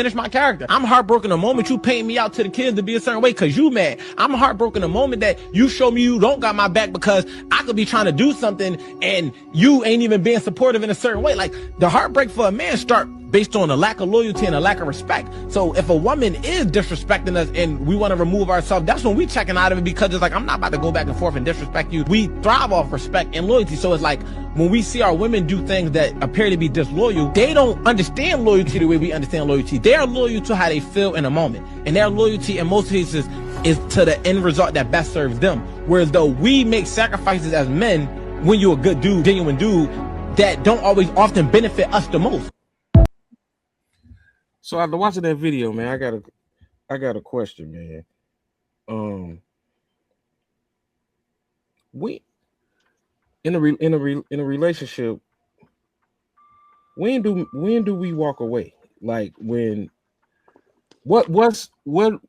diminish my character. I'm heartbroken the moment you paint me out to the kids to be a certain way because you mad. I'm heartbroken the moment that you show me you don't got my back because I could be trying to do something and you ain't even being supportive in a certain way. Like, the heartbreak for a man start based on a lack of loyalty and a lack of respect. So if a woman is disrespecting us and we want to remove ourselves, that's when we checking out of it, because it's like, I'm not about to go back and forth and disrespect you. We thrive off respect and loyalty. So it's like, when we see our women do things that appear to be disloyal, they don't understand loyalty the way we understand loyalty. They are loyal to how they feel in a moment. And their loyalty in most cases is to the end result that best serves them. Whereas though we make sacrifices as men, when you're a good dude, genuine dude, that don't always often benefit us the most. So after watching that video, man, I got a question, man. We in a relationship, when do we walk away? Like, when what's the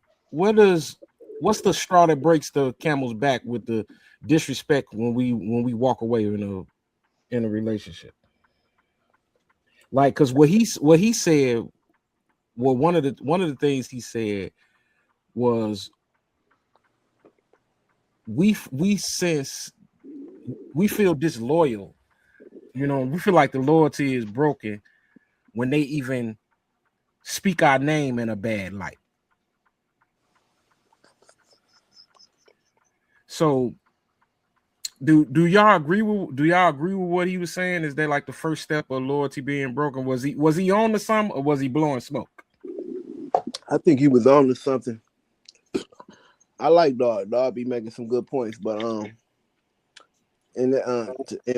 straw that breaks the camel's back with the disrespect when we walk away in a relationship? Like, because what he said. Well, one of the things he said was we feel disloyal, you know, we feel like the loyalty is broken when they even speak our name in a bad light. So do y'all agree with what he was saying? Is that like the first step of loyalty being broken? Was he on to something, or was he blowing smoke? I think he was on to something. I like Dog. Dog be making some good points, but in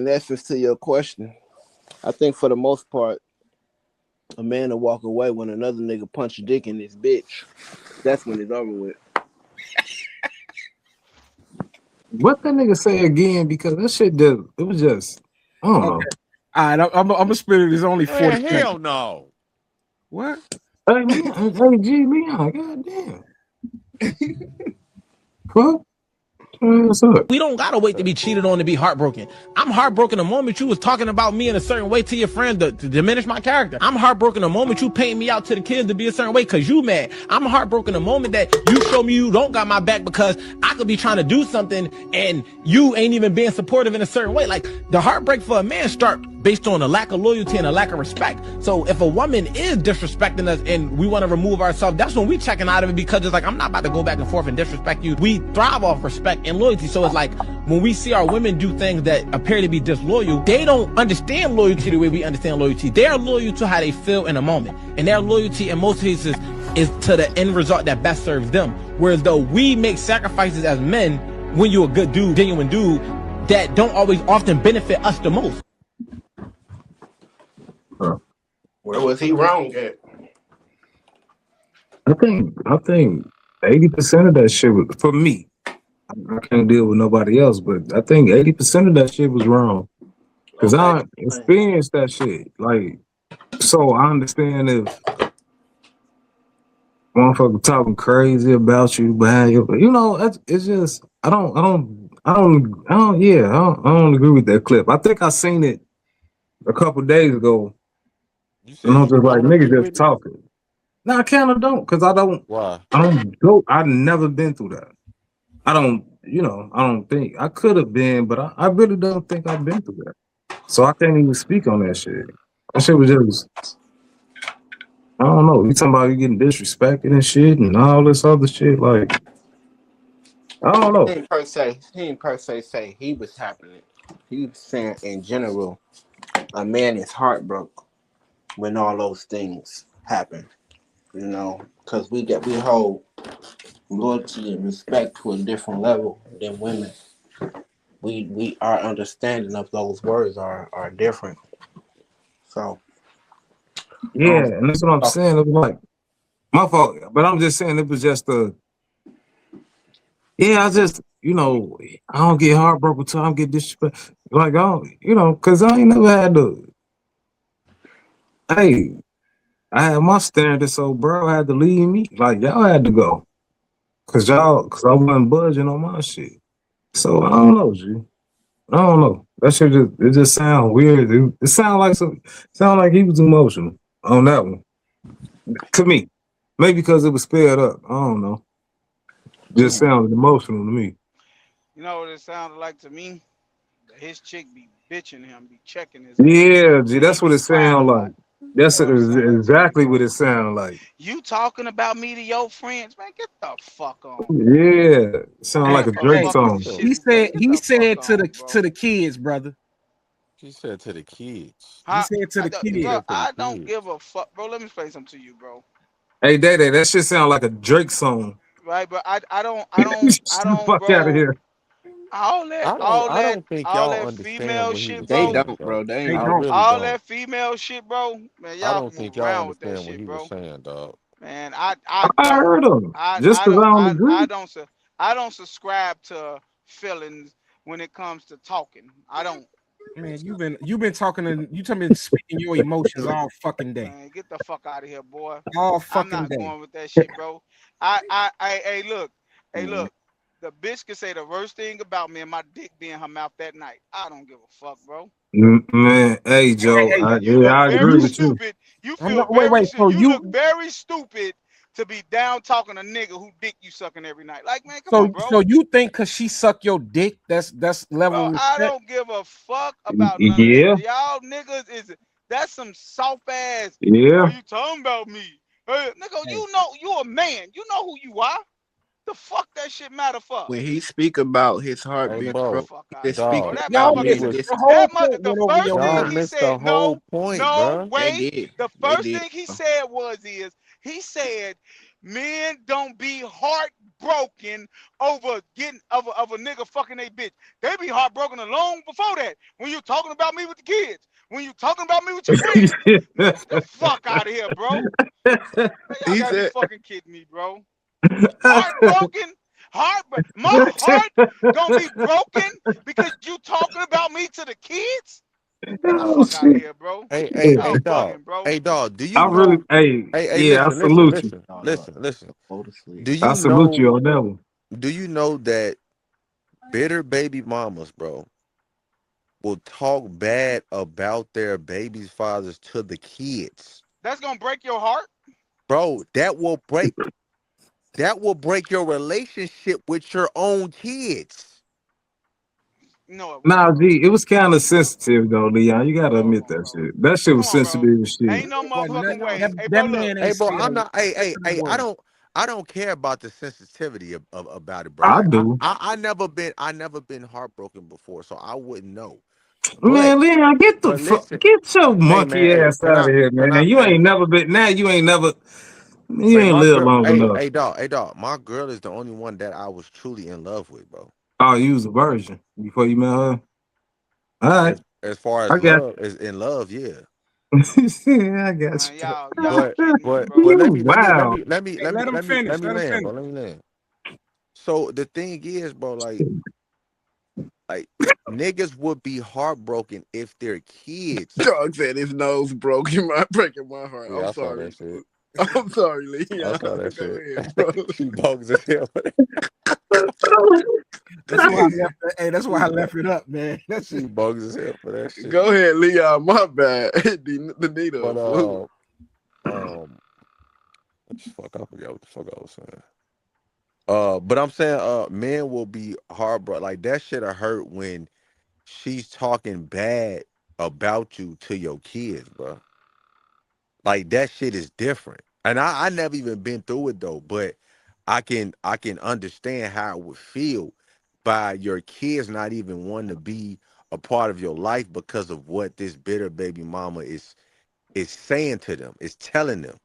essence to your question, I think for the most part, a man will walk away when another nigga punch a dick in his bitch. That's when it's over with. What that nigga say again? Because that shit was just, I don't know. All right, I'm gonna spit it. It's only 40 seconds. Hell no. What? Hey, man, hey, G, Leon, goddamn. What? What's up? We don't gotta wait to be cheated on to be heartbroken. I'm heartbroken the moment you was talking about me in a certain way to your friend to diminish my character. I'm heartbroken the moment you paint me out to the kids to be a certain way because you mad. I'm heartbroken the moment that you show me you don't got my back because I could be trying to do something and you ain't even being supportive in a certain way. Like, the heartbreak for a man start based on a lack of loyalty and a lack of respect. So if a woman is disrespecting us and we want to remove ourselves, that's when we checking out of it, because it's like, I'm not about to go back and forth and disrespect you. We thrive off respect and loyalty. So it's like, when we see our women do things that appear to be disloyal, they don't understand loyalty the way we understand loyalty. They are loyal to how they feel in a moment. And their loyalty in most cases is to the end result that best serves them. Whereas though we make sacrifices as men, when you're a good dude, genuine dude, that don't always often benefit us the most. Where was he wrong at? I think 80% of that shit was, for me. I can't deal with nobody else, but I think 80% of that shit was wrong. Because I experienced that shit. Like, so I understand if motherfucker talking crazy about you behind you, you know, it's just, I don't agree with that clip. I think I seen it a couple days ago. And I'm just like, nigga just talking. No, I kind of don't, because I don't. Why? I've never been through that. I don't think I could have been, but I really don't think I've been through that. So I can't even speak on that shit. That shit was just, I don't know. You talking about you getting disrespected and shit and all this other shit. Like, I don't know. He didn't per se say he was happening. He was saying in general, a man is heartbroken when all those things happen. You know, because we hold loyalty and respect to a different level than women. Our understanding of those words are different. So yeah, and that's what I'm saying. It was like my fault, but I'm just saying it was just I just, you know, I don't get heartbroken till I get disrespect. Like, you know, because I ain't never had to. Hey, I had my standard, so bro had to leave me. Like, y'all had to go. Cause I wasn't budging on my shit. So I don't know, G. I don't know. That shit just sound weird. It sound like he was emotional on that one. To me, maybe because it was spelled up. I don't know. Just sounded emotional to me. You know what it sounded like to me? His chick be bitching him, be checking his ass, Yeah, G, and he that's what be it crying a sounds lot. like. That's That's what it sounded like to me, exactly what bro. it sounds like. You talking about me to your friends, man? Get the fuck on, bro. Yeah, sound All like Hey, a that Drake hey, motherfucking song. shit he is, bro. said Get the fuck to on, bro. the kids, brother. She said to the kids. He Huh? said to the She kids. Bro, said to the I don't kids. give a fuck, bro. Let me explain something to you, bro. Hey, Day, that shit sound like a Drake song. Right, but Get the fuck out of bro. here. I don't think All y'all that understand female what he shit, was They bro. saying, don't, bro. bro. They They ain't I gonna. don't. really All don't. that female shit, bro. Man, I y'all don't can move think y'all around with that understand what shit, he was bro. saying, dog. Man, I I don't, heard him. Just because I don't agree. I don't subscribe to feelings when it comes to talking. I don't. Man, you've been talking and you tell me speaking your emotions all fucking day. Man, get the fuck out of here, boy. All I'm fucking not day. going with that shit, bro. Hey, look, the bitch can say the worst thing about me and my dick be in her mouth that night. I don't give a fuck, bro. Man, hey, Hey, Joe, hey, You yeah, look I agree very with you. stupid. You I'm feel not wait, very wait. stupid. So You look you very stupid to be down talking a nigga who dick you sucking every night. Like, man, come on, bro. so you think cause she suck your dick, that's level Bro, of I respect? don't give a fuck about none of that. Yeah, Y'all niggas is that's some soft ass. yeah. Are you talking about me? Hey, nigga, Hey, you know you a man. You know who you are. The fuck that shit matter for? When he speak about his Hey, heartbeat, Get the bro, bro, fuck he out of just here, speak bro. dog. That y'all about He missed motherfucker. his was the distance. whole That mother. point The went over first your y'all thing head. he missed the said, whole point, no, bro. They wait. did. The They first did. thing he said he said, men don't be heartbroken over getting of a nigga fucking a bitch. They be heartbroken long before that. When you talking about me with the kids, when you talking about me with your friends, man, get the fuck out of here, bro. Man, y'all He gotta be said, fucking kidding me, bro. Heartbroken, my heart gonna be broken because you talking about me to the kids. Get the Oh fuck out of shit. here, bro. Hey, Y'all dog. bugging, bro. Hey, dog. Do I you really, know? hey, Hey, yeah, I listen, listen, salute you. listen, "Dog, look, listen, listen. go to sleep." Do I you salute know? you on that one. Do you know that bitter baby mamas, bro, will talk bad about their baby's fathers to the kids, That's gonna break your heart. bro? That will break your relationship with your own kids. No, it won't, Nah, bro. G, it was kind of No, sensitive though, Leon. You gotta no, it admit won't, that bro. shit. That shit Come was on, bro. sensitive as shit. Ain't no Well, motherfucking way. that, Hey, bro, that look. man Hey, ain't bro, said I'm not. a Hey, sensitive hey. word. I don't care about the sensitivity about it, bro. I Like do. I never been heartbroken before, so I wouldn't know. But Man, Leon, but listen, get your hey man, monkey hey, ass out of here, man. You ain't never been now. You man, ain't my lived girl, long enough. hey dog, my girl is the only one that I was truly in love with, bro. Oh, you was a virgin before you met her. All right, As far I as got. love is in love, yeah. I got Man, you. y'all But kidding me, but bro. let me let me let Wow. me let me Hey, let me let him let me finish. let me Let him land, finish. bro. Let me land. So the thing is, bro, like niggas would be heartbroken if their kids. Dog said his nose broke. You mind breaking my heart. I'm Yeah, I saw sorry. that shit. I'm sorry, I Leon. saw that Go shit. ahead, bro. She bogus as hell. That's why I left. Hey, that's why I left it up, man. That's She bogus as hell for that shit. Go ahead, Leon. My bad. The But needle. Fool. um, fuck, I forgot what the fuck I was saying. But I'm saying, men will be heartbroken. Like that shit hurt when she's talking bad about you to your kids, bro. Like that shit is different. And I never even been through it though, but I can understand how it would feel by your kids not even wanting to be a part of your life because of what this bitter baby mama is saying to them, is telling them.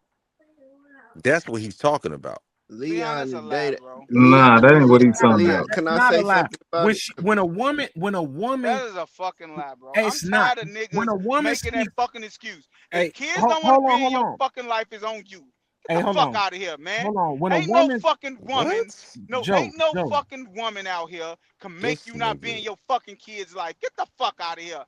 That's what he's talking about. Leon, Leon that's a lie, today. bro. Leon, Nah, that ain't That's what a he's lie. not a talking lie. Leon, about. That's can I not a say lie. something about it? When a woman, That is a fucking lie, bro. hey, I'm it's not. tired of When niggas a woman making that speaks, fucking excuse. If hey, kids don't want to be in your fucking life, it's on you. Get hey, the fuck out of here, man. hold on. When a Ain't no woman, fucking woman, What? ain't no Joe, fucking woman out here can make This you not be in nigga. your fucking kids' life. Get the fuck out of here.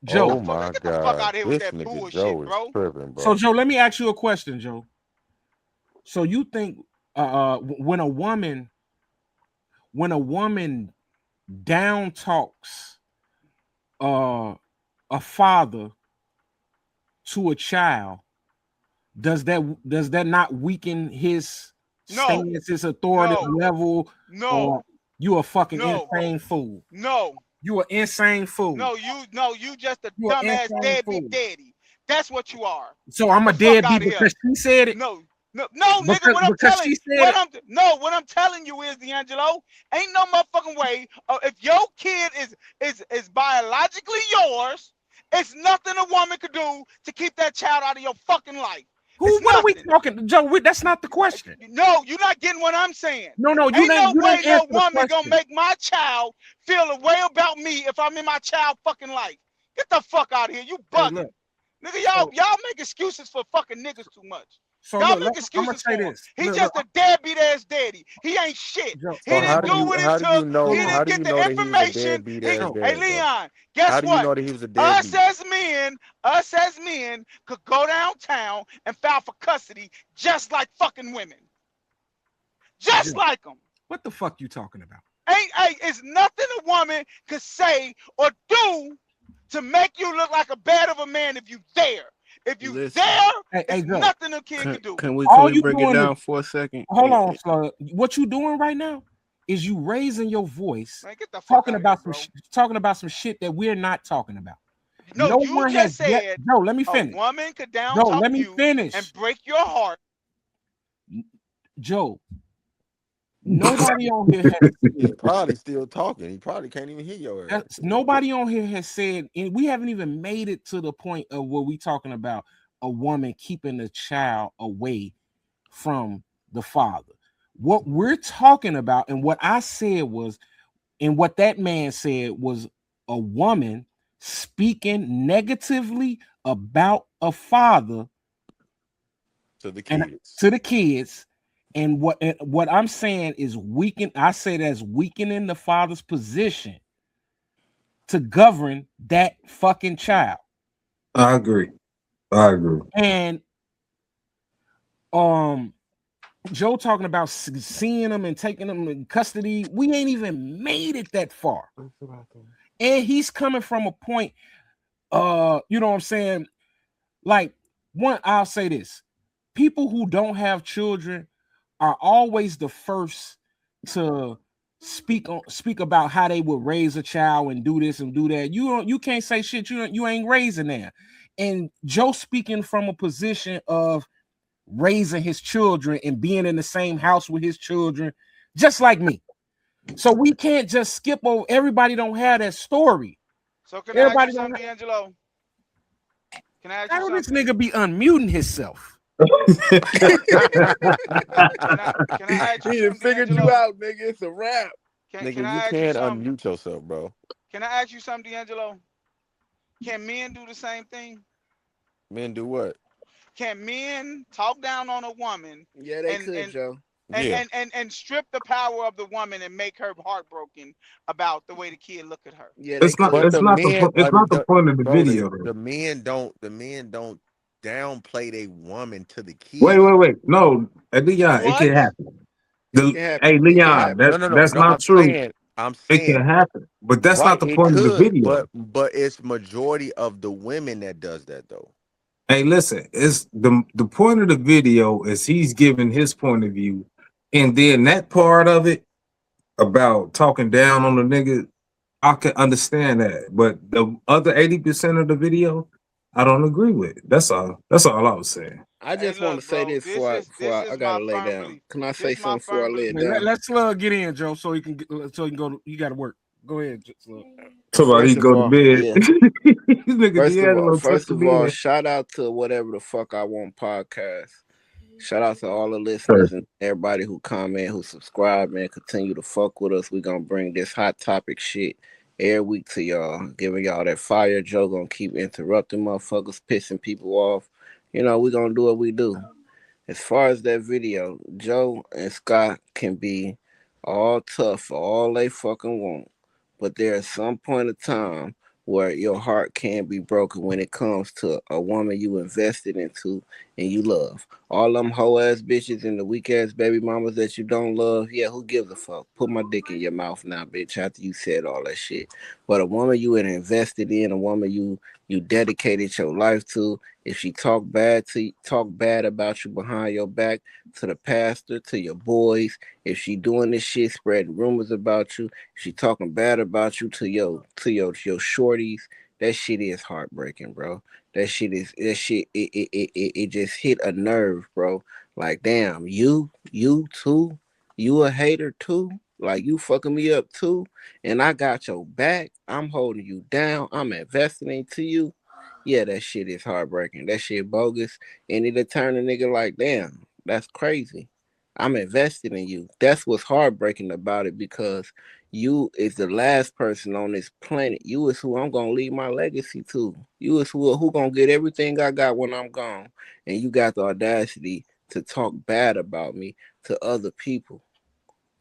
Oh Joe. my Get the fuck God. out of here with This that nigga bullshit, Joe is bro. tripping, So, bro. Joe, let me ask you a question, Joe. So you think, when a woman down talks, uh, a father to a child, does that not weaken his No. stance, his authority level? No. Or you a fucking No. insane fool. No. You an insane fool. No, you just a You an dumbass insane deadbeat fool. daddy. That's what you are. So I'm a Get the fuck deadbeat outta here. because she said it. No, Because- nigga. What I'm because telling she said what it. what I'm telling you is, D'Angelo, ain't no motherfucking way. If your kid is biologically yours, it's nothing a woman could do to keep that child out of your fucking life. What are we talking, Joe? That's not the question. No, you're not getting what I'm saying. No, you ain't didn't. no way didn't no answer the woman gonna question. make my child feel a way about me if I'm in my child fucking life. Get the fuck out of here. You bugging. Nigga, y'all make excuses for fucking niggas too much. So y'all look, make I'm excuses gonna for say him. this. He Look, just a deadbeat ass daddy. He ain't shit. Joe, He So didn't do what it took. He how didn't do you get the know that he was a information. deadbeat Hey, ass dad, bro? Leon, guess How do you what? know that he was a Us deadbeat? as men could go downtown and file for custody just like fucking women. Just like them. What the fuck you talking about? It's nothing a woman could say or do to make you look like a bad of a man if you there. If you there, it's nothing a kid could do. Can we break it down for a second? Hold on, Slug. What you doing right now is you raising your voice, man, get the fuck talking about some shit that we're not talking about. No, you one just has said yet. No, let me finish. A woman could down No, talk let me you finish. and break your heart. Joe, nobody on here has He's probably still talking. He probably can't even hear your ass. Nobody on here has said, and we haven't even made it to the point of where we talking about a woman keeping the child away from the father. What we're talking about, and what I said was, and what that man said was, a woman speaking negatively about a father to the kids. And what I'm saying is I say that's weakening the father's position to govern that fucking child. I agree. And Joe talking about seeing them and taking them in custody. We ain't even made it that far. And he's coming from a point, you know what I'm saying? Like, I'll say this. People who don't have children are always the first to speak about how they would raise a child and do this and do that. You can't say shit you ain't raising there. And Joe speaking from a position of raising his children and being in the same house with his children, just like me. So we can't just skip over. Everybody don't have that story. So can I ask you something, D'Angelo? Can I ask you something? This nigga be unmuting himself? Can I ask you he done figured you out, nigga. It's a wrap. Nigga, you can't unmute yourself, bro. Can I ask you something, D'Angelo? Can men do the same thing? Men do what? Can men talk down on a woman? Yeah, they could, Joe. And strip the power of the woman and make her heartbroken about the way the kid look at her. Yeah, it's not the point of the video. The men don't downplay their woman to the kid. Wait. No, Leon, it can happen. Hey, Leon, that's not true. I'm saying it can happen, but that's not the point of the video. But it's majority of the women that does that though. Hey, listen, it's the point of the video is he's giving his point of view, and then that part of it about talking down on the nigga, I can understand that, but the other 80% of the video, I don't agree with. That's all. That's all I was saying. I just want to say this before I gotta lay down. Belief. Can I say something before I lay down? Let's get in, Joe, so he can go. You got to work. Go ahead, Slug. Somebody go to bed. Yeah. First of all, shout out to Whatever the Fuck I Want podcast. Shout out to all the listeners and everybody who comment, who subscribe, man. Continue to fuck with us. We're gonna bring this hot topic shit every week to y'all, giving y'all that fire. Joe gonna keep interrupting motherfuckers, pissing people off. You know, we're gonna do what we do. As far as that video, Joe and Scott can be all tough for all they fucking want. But there's some point of time where your heart can be broken when it comes to a woman you invested into and you love. All them hoe ass bitches and the weak ass baby mamas that you don't love, yeah, who gives a fuck? Put my dick in your mouth now, bitch, after you said all that shit. But a woman you had invested in, a woman you dedicated your life to, if she talk bad about you behind your back to the pastor, to your boys, if she doing this shit, spreading rumors about you, if she talking bad about you to your shorties, that shit is heartbreaking, bro. It just hit a nerve, bro. Like, damn, you too, you a hater too. Like, you fucking me up too, and I got your back. I'm holding you down. I'm investing into you. Yeah, that shit is heartbreaking. That shit bogus, and it'll turn a nigga like, damn, that's crazy. I'm invested in you. That's what's heartbreaking about it, because you is the last person on this planet. You is who I'm gonna leave my legacy to. You is who gonna get everything I got when I'm gone. And you got the audacity to talk bad about me to other people.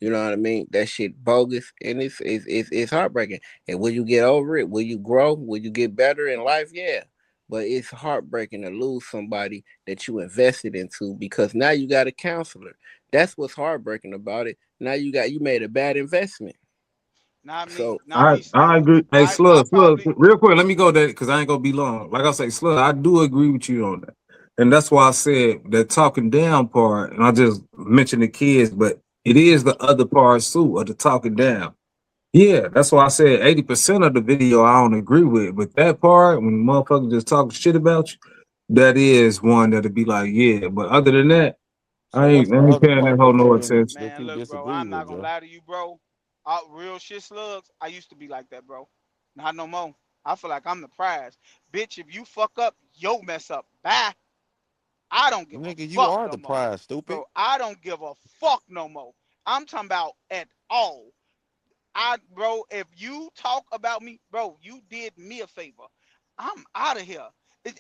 You know what I mean? That shit bogus, and it's heartbreaking. And will you get over it? Will you grow? Will you get better in life? Yeah. But it's heartbreaking to lose somebody that you invested into, because now you got a counselor. That's what's heartbreaking about it. Now you made a bad investment. Not me, So not me, I Slug. agree. Hey, I Slug, probably real quick, let me go there because I ain't gonna be long. Like I say, Slug, I do agree with you on that. And that's why I said that talking down part, and I just mentioned the kids, but it is the other parts too of the talking down. Yeah, that's why I said 80% of the video I don't agree with. But that part, when motherfuckers just talking shit about you, that is one that'll be like, yeah. But other than that, So what's I the ain't other paying that part whole that no attention. man, you look, bro, disagree I'm not with, gonna Joe? lie to you, bro. Real shit, Slugs. I used to be like that, bro. Not no more. I feel like I'm the prize. Bitch, if you fuck up, yo mess up. Bye. I don't give a Nigga, you fuck are no the more. prize, stupid. Bro, I don't give a fuck no more. I'm talking about at all. Bro, if you talk about me, bro, you did me a favor. I'm out of here.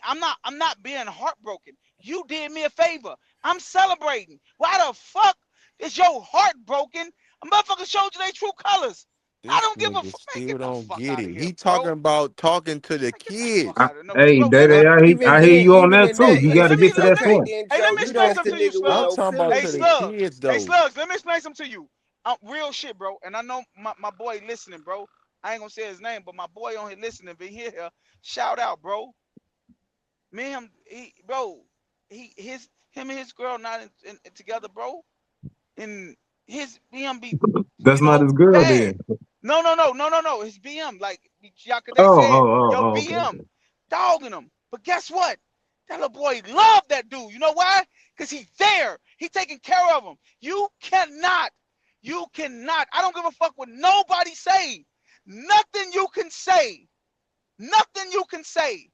I'm not being heartbroken. You did me a favor. I'm celebrating. Why the fuck is your heart broken? A motherfucker showed you their true colors. I This don't give a nigga fuck. Man, still get the don't fuck get out of it. here, He bro. talking about talking to the Man, get the fuck kids. out of here. No, Hey, bro, Daddy, I hear you on even that in too. that, You hey, got to let get me to it's let that me okay point. then, hey, let Joe. me You explain let No, the something to you, nigga with I'm no Slugs. talking about Hey, to feelings the in. Slugs. kids Hey, though. Slugs. Let me explain something to you. Real shit, bro. And I know my boy listening, bro. I ain't gonna say his name, but my boy on here listening, be here. Shout out, bro. Me and him, bro. Him and his girl not together, bro. And his BM be, That's not his girl bad. then. No. His BM, like y'all, cause Oh, they said, yo, okay. BM dogging him. But guess what? That little boy love that dude. You know why? Cause he's there. He taking care of him. You cannot. I don't give a fuck what nobody say. Nothing you can say. Nothing you can say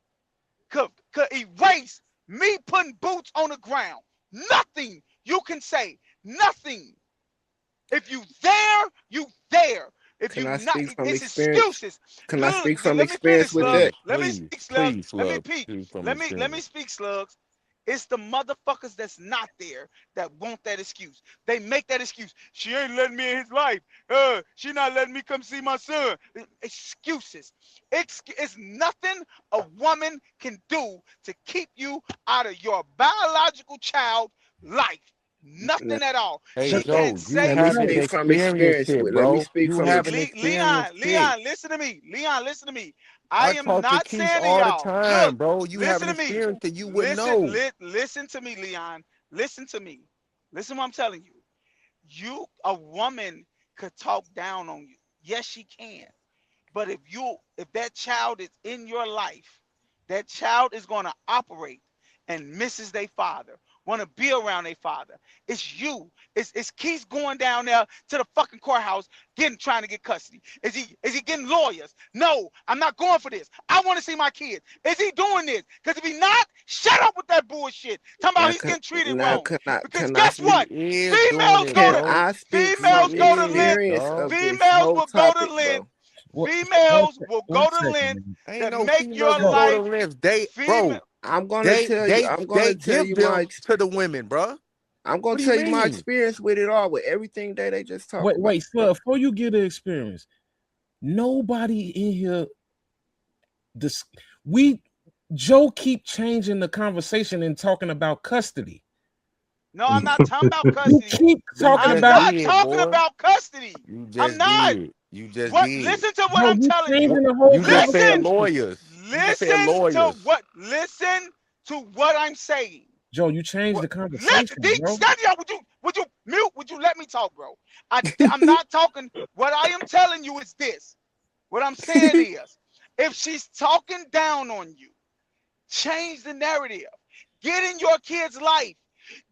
could erase me putting boots on the ground. Nothing you can say. Nothing. If you there, you there. If Can you I not, speak from it's experience? excuses. Can I Good. speak from Let me experience finish, with Slugs. that? Let me speak, Slugs. Please, Let me Slug, peek. speak from Let me experience. speak, Slugs. It's the motherfuckers that's not there that want that excuse. They make that excuse. She ain't letting me in his life. She not letting me come see my son. Excuses. It's nothing a woman can do to keep you out of your biological child life. Now, Nothing at all. Hey, She But can't Joe, you let say me haven't speak from experienced experience it, with. Let me bro. speak You from haven't Leon, experienced it. Leon, listen to me. Leon, listen to me. I I am talk to not Keith saying to all the y'all, look, time, bro. You listen haven't to me. experienced it. You wouldn't know. Listen to me, Leon. Listen to me. Listen what I'm telling you. A woman could talk down on you. Yes, she can. But if that child is in your life, that child is going to operate and misses their father, want to be around their father. It's you. It's Keith going down there to the fucking courthouse, trying to get custody. Is he getting lawyers? No, I'm not going for this. I want to see my kids. Is he doing this? Because if he not, shut up with that bullshit. Talking about now, he's getting treated now wrong. Because can I guess He speak? what? is doing Females it, go Can to bro. I speak He from females go to length. is, experience dog. of this Females whole will go to topic, length. bro? Females will one go to second, length man. Ain't to no make females your will go to life lengths. They, female. bro, I'm they gonna tell give you my them to the women, bro. I'm gonna What do you tell you my mean? experience with it all, with everything that they just talk about, Wait, bro. Slug, before you get the experience, nobody in here this we Joe keep changing the conversation and talking about custody. No, I'm not talking about You custody. keep talking I'm just about not did, talking boy. about custody. You I'm just not. did. You just What? did. Listen to what Joe. I'm You telling you. changing the whole You just said Listen. conversation. lawyers. You just said lawyers. Listen to what I'm saying. Joe, you changed the Listen, conversation, bro. would you mute? Would you let me talk, bro? I'm not talking. What I am telling you is this. What I'm saying is, if she's talking down on you, change the narrative. Get in your kid's life.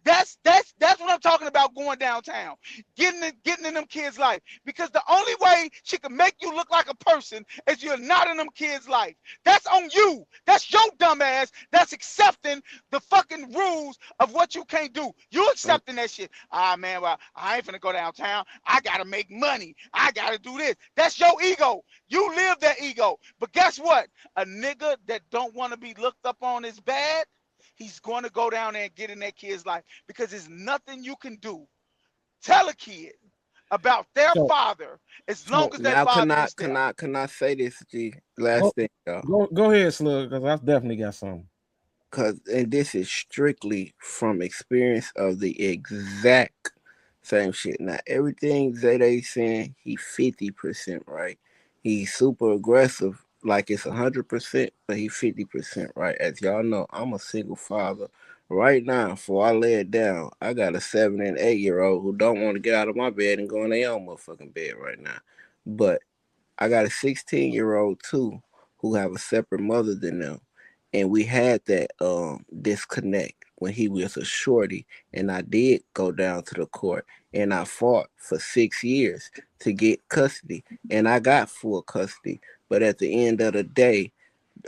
That's what I'm talking about going downtown. Getting in them kids' life. Because the only way she can make you look like a person is you're not in them kids' life. That's on you. That's your dumb ass that's accepting the fucking rules of what you can't do. You accepting that shit. Ah man, well, I ain't finna go downtown. I gotta make money. I gotta do this. That's your ego. You live that ego. But guess what? A nigga that don't want to be looked up on is bad. He's going to go down there and get in that kid's life because there's nothing you can do. Tell a kid about their So, father as long as that Now, father is there. can I say this, G? Last go, thing, y'all. go ahead, Slug, because I definitely got something. And this is strictly from experience of the exact same shit. Now, everything Zayday saying, he 50% right. He's super aggressive, like it's 100%, but he 50% right. As y'all know, I'm a single father. Right now, before I lay it down, I got a 7 and 8 year old who don't want to get out of my bed and go in their own motherfucking bed right now. But I got a 16-year-old too who have a separate mother than them. And we had that disconnect when he was a shorty, and I did go down to the court and I fought for 6 years to get custody, and I got full custody. But at the end of the day,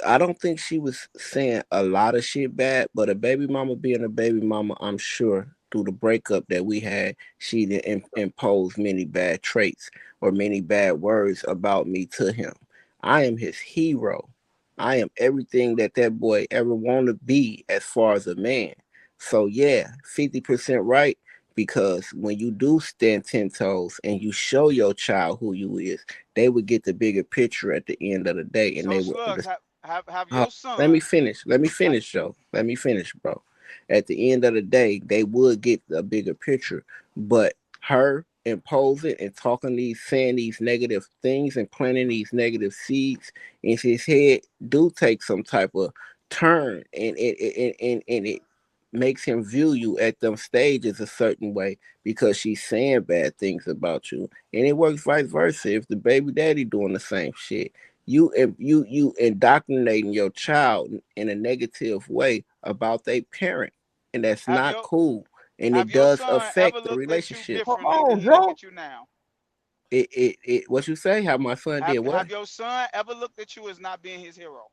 I don't think she was saying a lot of shit bad, but a baby mama being a baby mama, I'm sure through the breakup that we had, she didn't impose many bad traits or many bad words about me to him. I am his hero. I am everything that that boy ever want to be as far as a man. So yeah, 50% right, because when you do stand 10 toes and you show your child who you is, they would get the bigger picture at the end of the day, and So they would Slug, understand. have Uh, your let me son. finish. Let me finish, Joe. Let me finish, bro. At the end of the day, they would get a bigger picture. But her imposing and talking these, saying these negative things and planting these negative seeds in his head do take some type of turn, and it makes him view you at them stages a certain way because she's saying bad things about you. And it works vice versa. If the baby daddy doing the same shit, you indoctrinating your child in a negative way about their parent, and that's Have not your cool, and have it your does son ever affect the looked at you relationship. Hold differently than on, he look Joe. at you now? What you say, how my son did what? Have your son ever looked at you as not being his hero?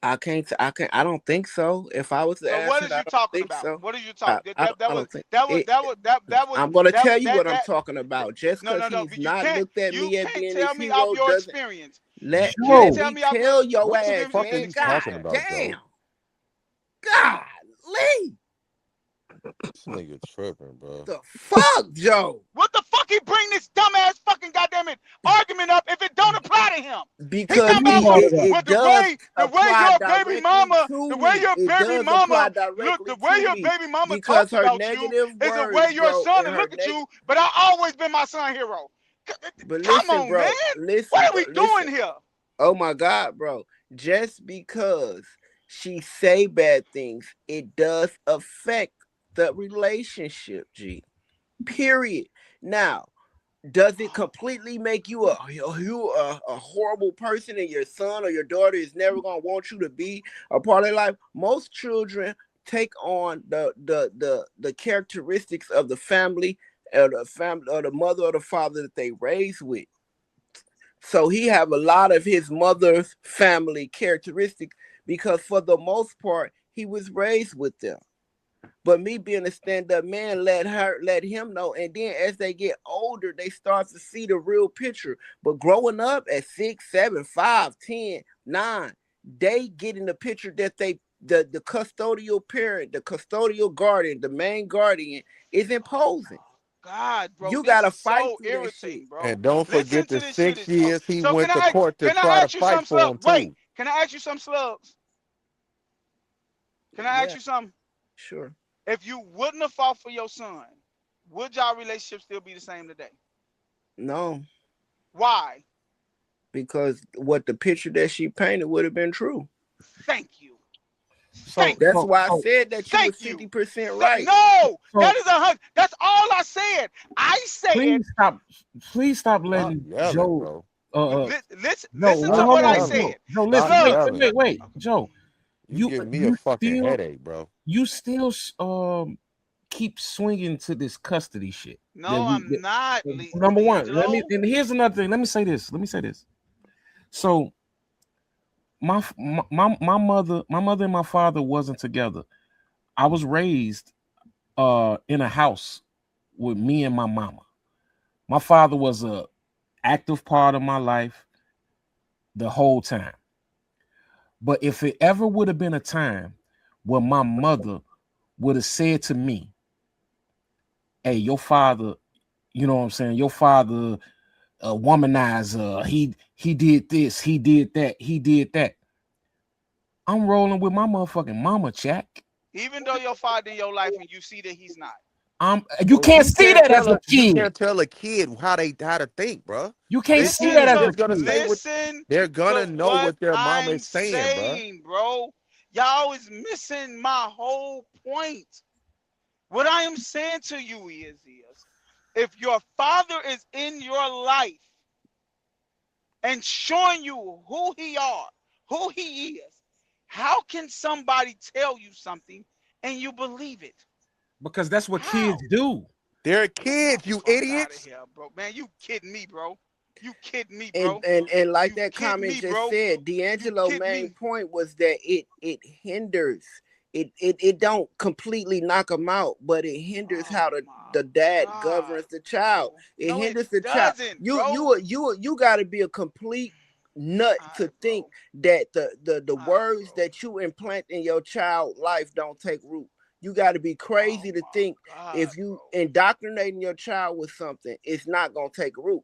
I don't think so. If I was to So what answer it, is I you don't talking think about? so. What are you talking? I don't think That was it. that was that that was I'm gonna that tell you that what I'm that talking about. Just no, because no, no. he's But not looked at you me as can't being tell his me off hero your doesn't experience. You can't let Joe. tell me me off your tell your What the ass, fuck are man. you God talking about, Joe? damn. Golly. This nigga tripping, bro. The fuck, Joe? What the fuck he bring this dumbass fucking goddamn it argument up if it don't apply to him? He Because talking You about brought it up. well it does the way apply your baby directly mama, to the way me. your It baby does apply mama look, the directly way to your me baby mama because talks her about you negative is the way words, your bro, son and to her look at you. But I always been my son hero. but Come listen, on, man. bro, What listen, are bro, we listen. doing here? Oh my God, bro. Just because she say bad things, it does affect the relationship, G. Period. Now, does it completely make you a horrible person and your son or your daughter is never gonna want you to be a part of their life? Most children take on the characteristics of the family or the mother or the father that they raised with. So he have a lot of his mother's family characteristics because for the most part he was raised with them. But me being a stand-up man let him know. And then as they get older, they start to see the real picture. But growing up at 6, 7, 5, 10, 9, they get in the picture that the custodial parent, the custodial guardian, the main guardian is imposing. God, bro, You this gotta is fight so through that shit. irritating, bro. And don't Listen forget to the this shit. 6 years he So went to court to can I try to ask you fight something, for Slug? him Wait, too. Can I ask you some slugs? Can I ask Yeah, you something? sure. If you wouldn't have fought for your son, would y'all relationship still be the same today? No, Why? because what the picture that she painted would have been true. Thank you. So Thank That's you. so why I so said that you was Thank you. 50% right. No, so that is 100. That's all I said. I said, please stop Stop letting yelling, Joe bro. Joe, listen wait, to Stop hold what I on, yelling. Joe. said. Joe, Stop listen, Slugs. yelling. wait, Joe. You give me a fucking headache, bro. You still keep swinging to this custody shit. No, I'm not, Number one, D'Angelo. and here's another thing. Let me say this. So my mother and my father wasn't together. I was raised in a house with me and my mama. My father was a active part of my life the whole time. But if it ever would have been a time where my mother would have said to me, hey, your father, you know what I'm saying? Your father a womanizer. He did this, he did that, he did that. I'm rolling with my motherfucking mama, Jack. Even though your father in your life and you see that he's not. You can't see that as a You kid. can't tell a kid how to think, bro. You can't see Listen that as to a kid. listen They're gonna to know what what their mama I'm is saying, bro. saying, bro. Y'all is missing my whole point. What I am saying to you is if your father is in your life and showing you who he is, how can somebody tell you something and you believe it? Because that's what How? kids do. They're kids, you Fuck out of idiots. here, bro. Man, you kidding me, bro. You kidding me, bro. And like You that kidding comment me, just bro. said, You D'Angelo's kidding main me. point was that it hinders. It don't completely knock them out, but it hinders how the dad governs the child. It No, hinders it the child. doesn't, You bro. you got to be a complete nut All to right, think bro. that the All right, words bro. that you implant in your child life don't take root. You got to be crazy to Oh think my God, if you bro. indoctrinating your child with something, it's not gonna take root.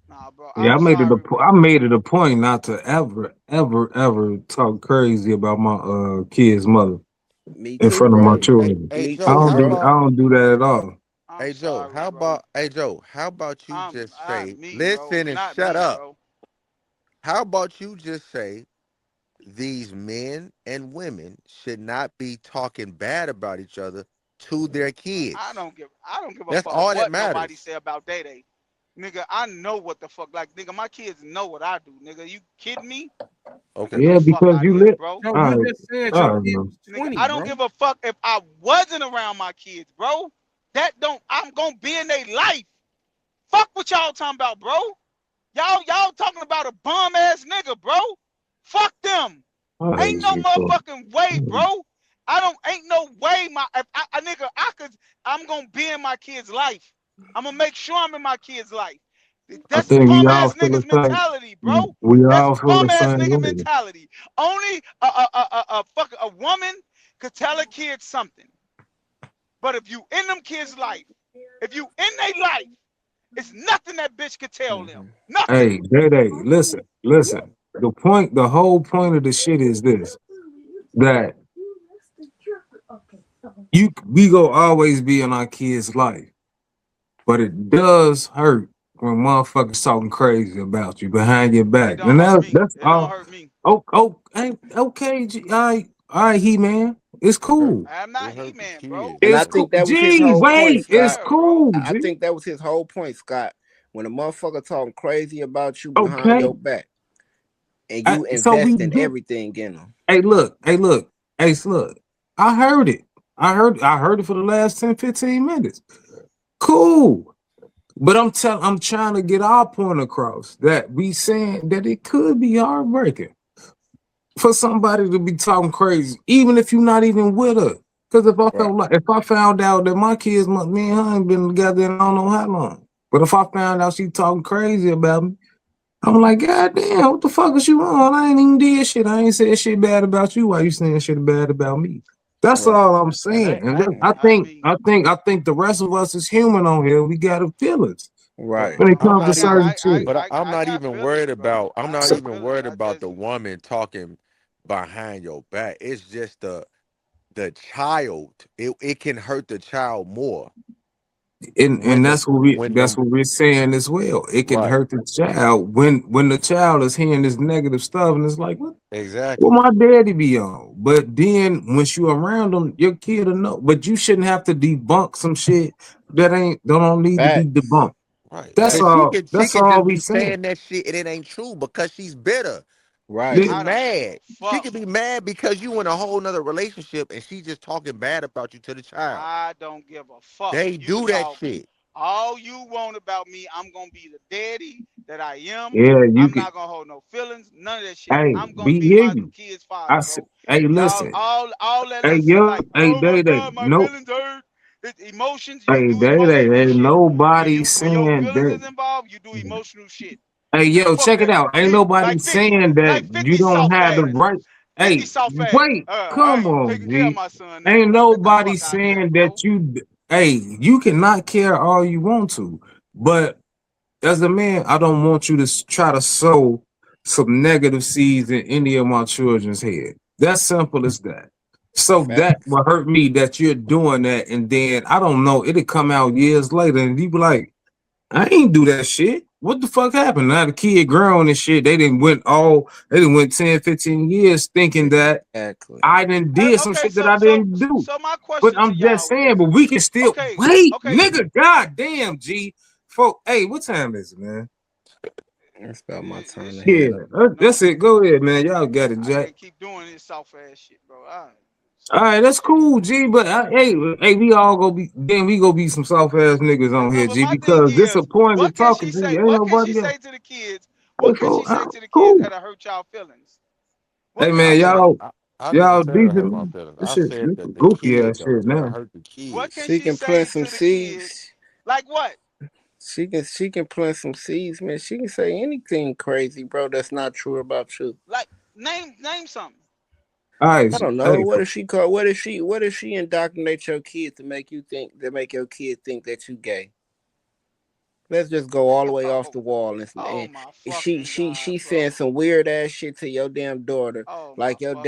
Nah, bro. Yeah, I'm sorry, I bro. made it a point not to ever talk crazy about my kid's mother Me in too, front of my bro. children. Hey Me I Joe, too, don't how do bro. I about don't do that at all. I'm sorry, bro. How about you I'm just not say, me, bro. listen and Not shut me, up. bro. How about you just say these men and women should not be talking bad about each other to their I kids. don't give a That's fuck all that what nobody matters. say about Day Day. Nigga, I know what the fuck. Like, nigga, my kids know what I do. Nigga, you kidding me? Get Okay. the Yeah, fuck because out of you here, lit. bro. Joe, All you right, just said all your right, kid man. was Nigga, 20, I don't bro. give a fuck if I wasn't around my kids, bro. I'm gonna be in their life. Fuck what y'all talking about, bro. Y'all talking about a bum ass nigga, bro. Fuck them. All right, Ain't no G4. motherfucking way, bro. Ain't no way if nigga, I'm gonna be in my kid's life. I'm gonna make sure I'm in my kid's life. I That's think we bum all ass feel the niggas mentality, bro. same. We That's all feel the bum ass same nigga way. mentality. Only a woman could tell a kid something. But if you in them kids' life, if you in their life, it's nothing that bitch could tell them. Mhm. Nothing. Hey, Day, listen. The whole point of the shit is this: that we go always be in our kids' life, but it does hurt when motherfuckers talking crazy about you behind your It back, don't and hurt me. that's It don't all. hurt me. Okay, all right, he man, it's cool. I'm It not hurt the He-Man, bro. kids, And I It's bro. cool. think that was his Gee, whole point, wait, it's Scott. Yeah, bro. cool, I G. think that was his whole point, Scott. When a motherfucker talking crazy about you behind Okay, your back and you so we invest in get. everything in them. Look. I heard it. I heard it for the last 10, 15 minutes. Cool. But I'm trying to get our point across that we saying that it could be heartbreaking for somebody to be talking crazy, even if you're not even with her. Because Right. if I found out that my kids, me and her ain't been together in I don't know how long. But if I found out she talking crazy about me, I'm like, God damn, what the fuck is you on? I ain't even did shit. I ain't said shit bad about you. Why you saying shit bad about me? That's Right. all I'm And saying. And I mean, I think the rest of us is human on here. We got feelings. Right. when it I'm comes to not even, certain shit. but I'm I not got even feelings, worried bro. about. I'm I not So, got even feelings. worried I about just the woman talking behind your back. It's just the child. It can hurt the child more when and the when that's the what we're saying as well. It can right hurt the child when the child is hearing this negative stuff, and it's like, what exactly. my daddy be on? But then once you around them, your kid will know. But you shouldn't have to debunk some shit that don't need to be Facts. debunked. Right. That's Cause all. she That's can all just we be saying. saying that shit and it ain't true because she's bitter. She Right. be The- I don't give a mad. She fuck. could be mad because you in a whole nother relationship and she just talking bad about you to the child. I don't give a fuck. They You can do that talk shit. all you want about me. I'm gonna be the daddy that I am. yeah, you I'm can. not gonna hold no feelings. None of that shit. Hey, I'm gonna we be hear my you. kid's father, bro. Hey, Y'all, listen. all that Hey, little shit yo, like, hey, oh my Day, god, my no, feelings hurt. It's emotions. You hey, do Day, emotional ain't shit. nobody When your saying feelings that. is involved, you do emotional shit. Hey, Man, yo, fuck check it that. out. Ain't He nobody saying that like you 50 don't soft have the ass. right. 50 Hey, soft ass. wait, I come ain't on, taking care of G. my son now. Ain't Get the nobody fuck out of here, saying that bro. Hey, you cannot care all you want to, but as a man, I don't want you to try to sow some negative seeds in any of my children's head. That's simple as that. So that Facts. will hurt me that you're doing that, and then I don't know, it'll come out years later, and you be like, I ain't do that shit. What the fuck happened? Now the kid grown and shit. They didn't went 10, 15 years thinking that Exactly. I didn't did some Okay, shit that I didn't do. so my But question to I'm just y'all saying, is, but we can still okay, wait, okay, nigga. God damn, G. Folk, hey, what time is it, man? It's about my turn this to shit, Yeah, head up. that's no, it. Go ahead, man. Y'all got it, I Jack. can't keep doing this soft ass shit, bro. All right, that's cool, G. But hey, we all go be then we go be some soft ass niggas on here, But G. my thing Because is, disappointed what can talking she to you say? ain't What can she nobody else. say to the kids? Hey, What can she folk, say to the kids cool. that'll hurt y'all feelings? Hey, What can I man, she never say? I never y'all said it hurt my decent. feelings. This I shit, said this that the goofy ass kid shit will now. hurt the What kid. can She she can plant say some to the kids? seeds. Like what? She can plant some seeds, man. She can say anything crazy, bro. That's not true about you. Like name something. All right, I don't know. hey, What if she call? What if she indoctrinate your kid to make your kid think that you gay? Let's just go all the way off Oh, the wall oh and my she fucking she god, she saying bro. some weird ass shit to your damn daughter, Oh my like fucking god,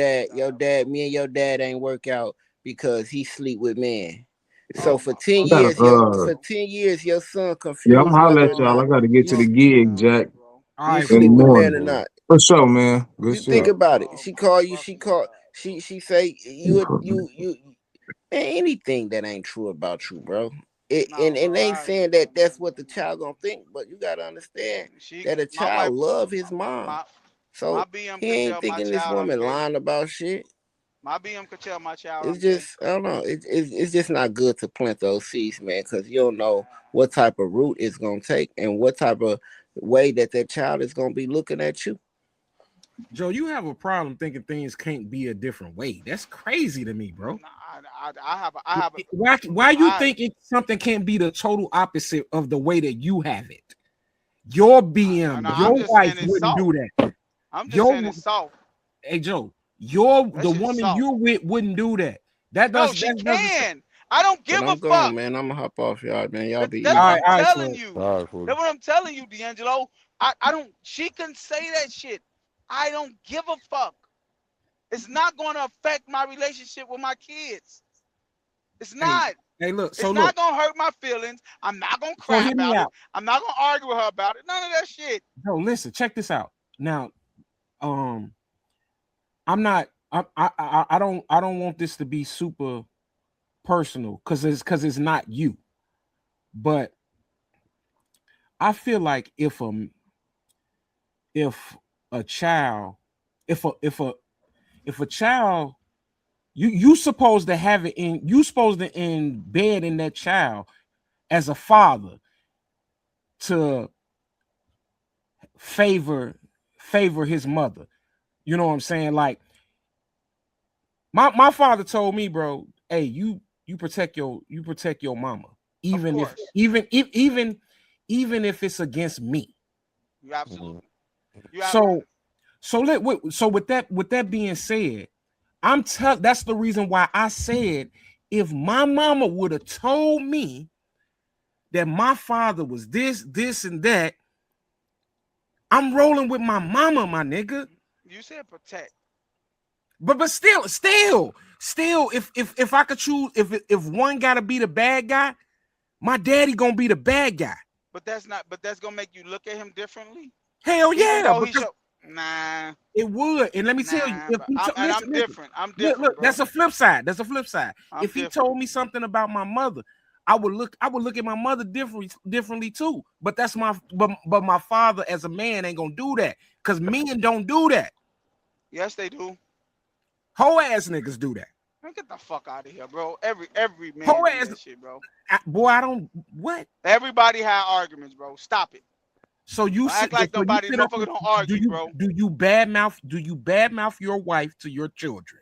bro. me and your dad ain't work out because he sleep with men. So Oh for my 10 I gotta fucking years, god, bro. 10 years, your son yeah, I'm confused holler whether at or y'all. not I gotta get you to the Fucking gig, god, Jack, bro. All you right, in the sleep Flo. with men or morning. not. For sure, man. Good You think shit. about it. Oh She my call you. fucking god, bro. She say you. Man, anything that ain't true about you, bro. No, And bro. ain't saying that that's what the child gonna think, but you gotta understand She, that a my child wife, love his my mom. my So BM he could ain't tell my thinking this child I'm woman gay. lying about shit. My BM could tell my child It's I'm gay. just I don't know. It's just not good to plant those seeds, man, because you don't know what type of root it's gonna take and what type of way that child is gonna be looking at you. Joe, you have a problem thinking things can't be a different way. That's crazy to me, bro. Nah, I have, Why you I, think something can't be the total opposite of the way that you have it? Your no, BM, no. I'm your just wife saying it's wouldn't soft. do that. I'm just saying Your it's soft. Hey Joe, your That the shit is woman soft. you with wouldn't do that. No, she That doesn't. can. I don't But give a I'm gone, fuck. man. I'm gonna hop off y'all, man. Y'all be That's what easy. I'm All right, telling Flo. you. All right, fool. That's what I'm telling you, D'Angelo. I don't. She can say that shit. I don't give a fuck. It's not going to affect my relationship with my kids. It's Hey, not. hey, look. So It's not look. gonna hurt my feelings. I'm not gonna So cry hear me about it. out. I'm not gonna argue with her about it. None of that shit. Joe, listen. Check this out. Now, um, I'm not. I don't want this to be super personal because it's not you. But I feel like if a child, if a child, you supposed to have it in, you supposed to embed in that child as a father to favor his mother. You know what I'm saying? Like my father told me, bro, hey, you protect your mama, Of even if course. even if it's against me. You Mhm. absolutely. You So with that being said, that's the reason why I said if my mama would have told me that my father was this, and that, I'm rolling with my mama, my nigga. You said protect. But still, if I could choose, if one gotta be the bad guy, my daddy gonna be the bad guy. But that's gonna make you look at him differently. Hell yeah, nah. It would. And let me tell you, if I'm different. I'm different. Look, bro. that's a flip side. That's a flip side. If he different. told me something about my mother, I would look at my mother differently too. But that's but my father as a man ain't gonna do that, because men don't do that. Yes, they do. Hoe ass niggas do that. Man, get the fuck out of here, bro. Every man Hoe do ass that shit, bro. Boy, I don't what? Everybody had arguments, bro. Stop it. So you act like nobody motherfucker don't argue, bro. Do you badmouth your wife to your children?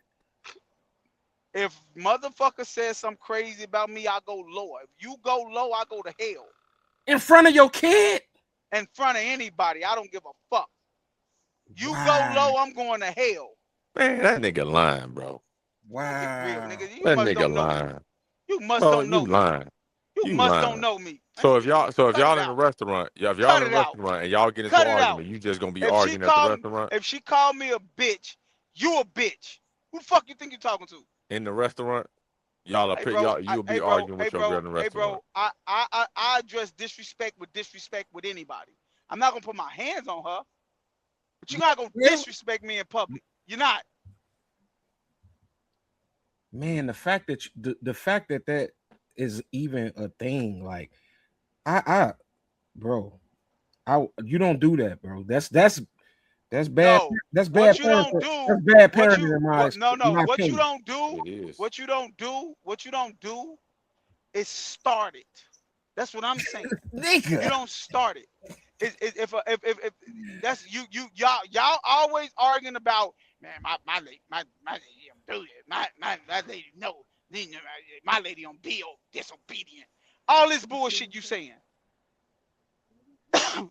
If motherfucker says something crazy about me, I go low. If you go low, I go to hell. In front of your kid? In front of anybody. I don't give a fuck. You Wow. go low, I'm going to hell. Man, that nigga lying, bro. Wow. Real, nigga. You That must nigga don't know lying. me. You must Oh, don't know you me. lying. You must don't know me. So if y'all Cut in it a out. restaurant, if y'all Cut in a it out. restaurant and y'all get into Cut an it out. argument, you just gonna be If arguing at the restaurant? If she called me a bitch, you a bitch. Who the fuck you think you're talking to? In the restaurant, you'll be arguing with your girl in the restaurant. Hey bro, I address disrespect with anybody. I'm not gonna put my hands on her, but you're not gonna disrespect me in public. You're not. Man, the fact that that is even a thing, like you don't do that, bro. That's bad. No, that's bad. What you don't do. That's bad parenting in my What opinion. you don't do. What you don't do is start it. That's what I'm saying. Nigga. You don't start it. If that's y'all always arguing about, man, my lady don't do it. My lady no, my lady don't be disobedient. All this bullshit you saying.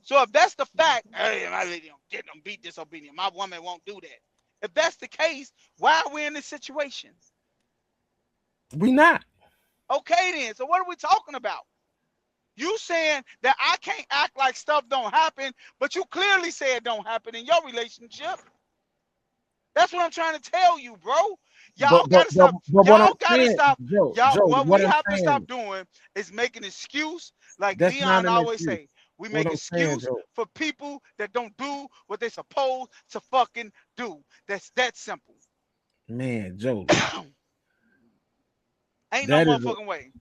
So if that's the fact, hey, my lady don't be disobedient. My woman won't do that. If that's the case, why are we in this situation? We not. Okay then. So what are we talking about? You saying that I can't act like stuff don't happen, but you clearly say it don't happen in your relationship. That's what I'm trying to tell you, bro. Y'all gotta stop. What we have to stop doing is making an excuse, like Leon always say. We make excuse for people that don't do what they're supposed to fucking do. That's that simple. Man, Joe. Ain't no motherfucking way.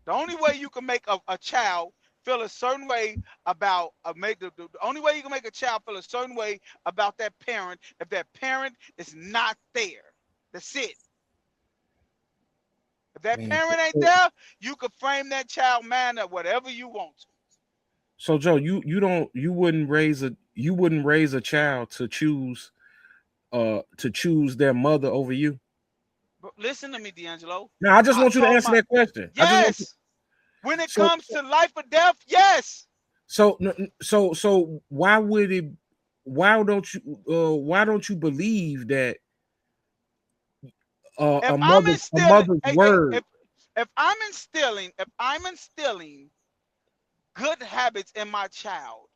The only way you can make a child feel a certain way about the only way you can make a child feel a certain way about that parent if that parent is not there. That's it. If that parent ain't there, you can frame that child man up whatever you want to. So Joe, you wouldn't raise a child to choose their mother over you? But listen to me, D'Angelo. No, I just want you to answer that question. Yes. When it comes to life or death, yes. So why don't you believe that a mother's word? If I'm instilling good habits in my child,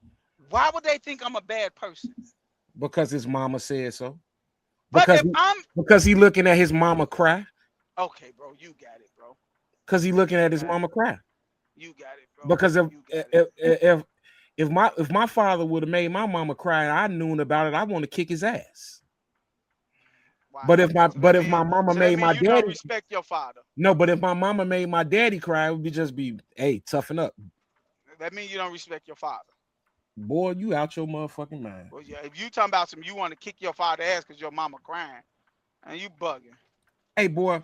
why would they think I'm a bad person? Because his mama said so. But because he looking at his mama cry. Okay, bro, you got it, bro. Because he looking at his mama cry. You got it, bro. Because if my father would have made my mama cry and I knew about it, I want to kick his ass. Wow. But if my mama made my daddy, don't respect your father. No, but if my mama made my daddy cry, it would be, hey, toughen up. That means you don't respect your father. Boy, you out your motherfucking mind. Well, yeah, if you talking about you want to kick your father's ass because your mama crying, and you bugging. Hey, boy,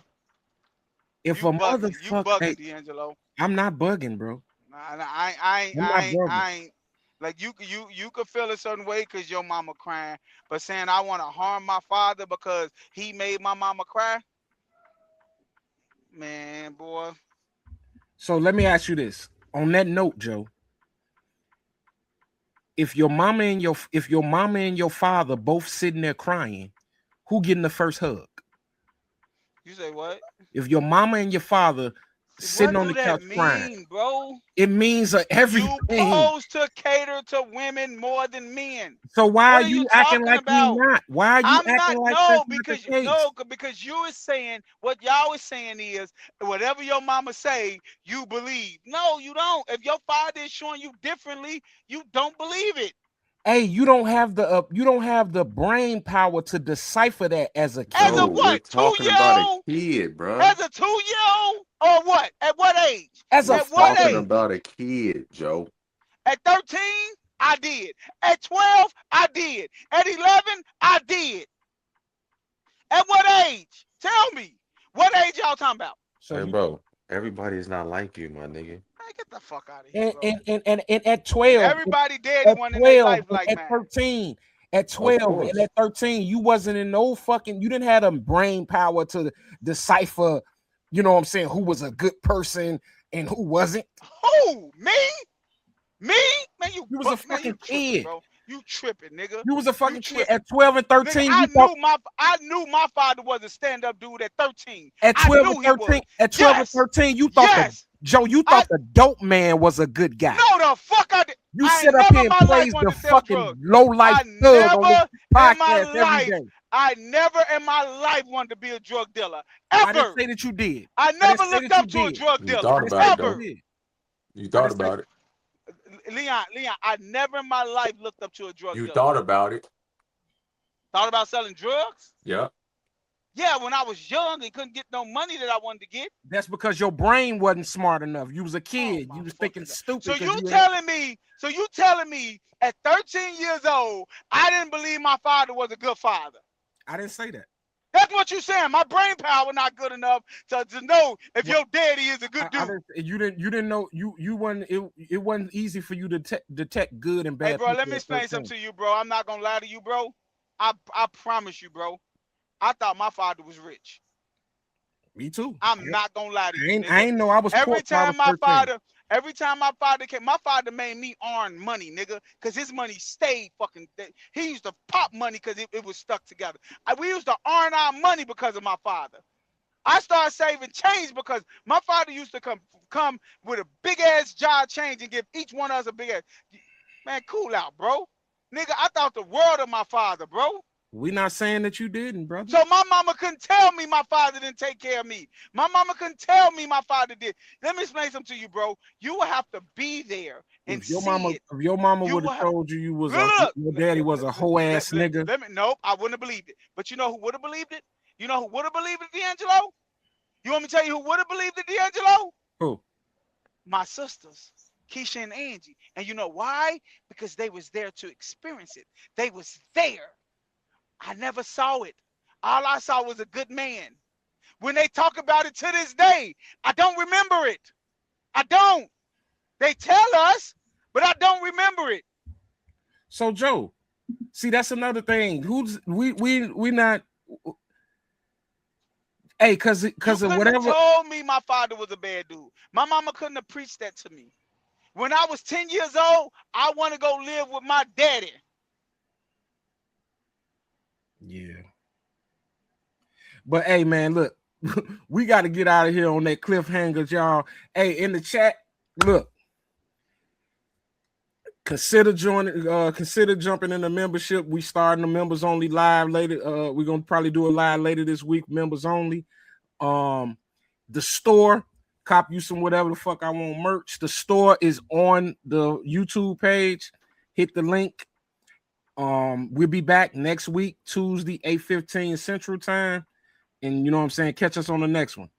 if you a motherfucker, you bugging, D'Angelo. I'm not bugging, bro. Nah, I ain't. Like you could feel a certain way because your mama crying, but saying I want to harm my father because he made my mama cry, man, boy. So let me ask you this. On that note, Joe, if your mama and your father both sitting there crying, who getting the first hug? You say what? If your mama and your father sitting What on do the couch that crying. mean, bro? It means everything. You supposed to cater to women more than men. So why What are are you you acting talking like we about? not? Why are you I'm acting not like that's no not the because case? because you is saying what y'all is saying is whatever your mama say you believe. No, you don't. If your father is showing you differently, you don't believe it. Hey, you don't have the brain power to decipher that as a As kid. a Joe, we're what? talking about a 2-year-old? kid, bruh. As a 2-year-old? Or what? At what age? As a We're At what talking fucking age? about a kid, Joe. At 13, I did. At 12, I did. At 11, I did. At what age? Tell me. What age y'all talking about? so Hey, you bro, everybody's not like you, my nigga. Man, get the fuck out of here, bro. and at 12, Everybody daddy at one in their 12, life and like at mine. 13, at Of 12, and course. at 13, you wasn't in no fucking, you didn't have the brain power to decipher, you know what I'm saying, who was a good person and who wasn't. Who? Me? Me? Man, You was a man, you fucking tripping, kid. bro. You tripping, nigga. You was a You fucking kid tripping. at 12 and Nigga, 13. You thought I knew my father was a stand-up dude at 13. at I 12 and knew he 13, was. at 12 and Yes. 13, you thought Yes. you I thought the dope man was a good guy. no the fuck I did. You I sit ain't up never here in and my life praise the wanted to sell fucking drugs. low life I thug on this never in my podcast every life, day. I never in my life wanted to be a drug dealer. I didn't Ever. say that you did. I I didn't never say looked that you up to a did. drug You dealer. thought I didn't about say it, that you Ever. though. did. You I thought didn't say about it. Leon, I never in my life looked up to a drug You dealer. thought about it. Thought about selling drugs? Yeah. Yeah, when I was young and couldn't get no money that I wanted to get. that's because your brain wasn't smart enough. You was a Oh kid. my You was thinking fucking God. stupid So because you you had. telling me at 13 years old, I didn't believe my father was a good father. I didn't say that. That's what you're saying. My brain power not good enough to know if Well, your daddy is a good I dude. you didn't know you wasn't it wasn't easy for you to detect good and bad. Hey, bro, let people me at explain 13. something to you, bro. I'm not gonna lie to you, bro. I promise you, bro. I thought my father was rich. Me too. I'm not gonna lie to you, nigga. I ain't know I was poor Every till I was time my 13. father came, my father made me earn money, nigga, because his money stayed fucking. He used to pop money because it was stuck together. We used to earn our money because of my father. I started saving change because my father used to come with a big ass jar change and give each one of us a big ass. Man, cool out, bro. Nigga, I thought the world of my father, bro. We not saying that you didn't, brother. So my mama couldn't tell me my father didn't take care of me. My mama couldn't tell me my father did. Let me explain something to you, bro. You will have to be there and If your see it. mama You would will have have. told you was Look. your daddy was a hoe ass nigga. Nope, I wouldn't have believed it. But you know who would have believed it? You know who would have believed it, D'Angelo? You want me to tell you who would have believed it, D'Angelo? Who? My sisters, Keisha and Angie. And you know why? Because they was there to experience it. They was there. I never saw it. All I saw was a good man. When they talk about it to this day, I don't remember it. I don't. They tell us, but I don't remember it. So Joe, see, that's another thing. Who's we not. Hey, cause You of couldn't whatever. have told me my father was a bad dude. My mama couldn't have preached that to me. When I was 10 years old, I want to go live with my daddy. Yeah. But hey, man, look, we got to get out of here on that cliffhanger, y'all. Hey, in the chat, look. Consider jumping in the membership. We starting the members only live later. We're gonna probably do a live later this week, members only. The store, cop you some whatever the fuck I want merch. The store is on the YouTube page. Hit the link. We'll be back next week, Tuesday, 8:15 Central Time. And you know what I'm saying? Catch us on the next one.